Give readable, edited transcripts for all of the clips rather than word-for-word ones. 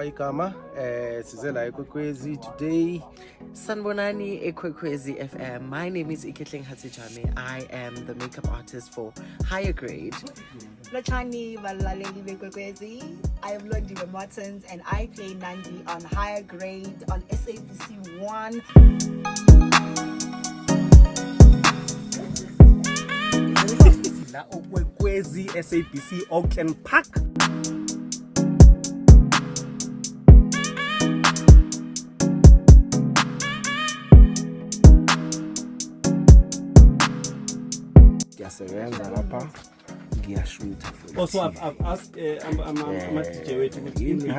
igama size la Ikwekwezi today. Sanbonani Ikwekwezi FM. My name is Ikwekwezi. I am the makeup artist for Higher Grade. Lochani Valaleli Ikwekwezi. I am Londiwe Martins and I play Nandi on Higher Grade on SABC 1. La Ikwekwezi SABC Open Park. Also, I've asked, I'm a teacher in between,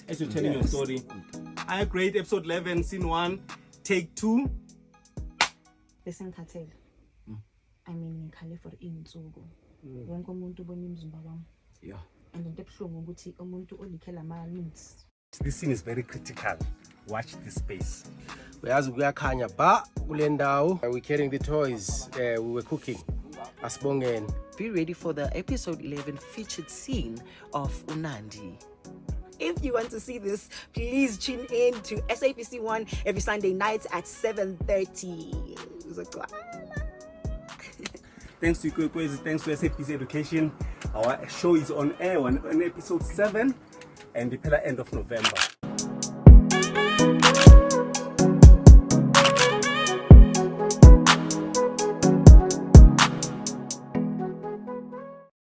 as you're telling your story. Higher Grade, episode 11, scene 1, take 2. Listen, Katel. I mean, Kale for inzugo. Wonke umuntu ubona imizimba wami. Yeah. And into ebuhlungu ukuthi umuntu olikela ama-needs. This scene is very critical. Watch this space. Uyazi kuyakhanya ba kule ndawo. We're carrying the toys. We were cooking. Asibongeni. Be ready for the episode 11 featured scene of Unandi. If you want to see this, please tune in to SABC 1 every Sunday night at 7:30. Uzokgona. Thanks to Ikwekwezi, thanks to SABC Education. Our show is on air on episode 7 and the end of November.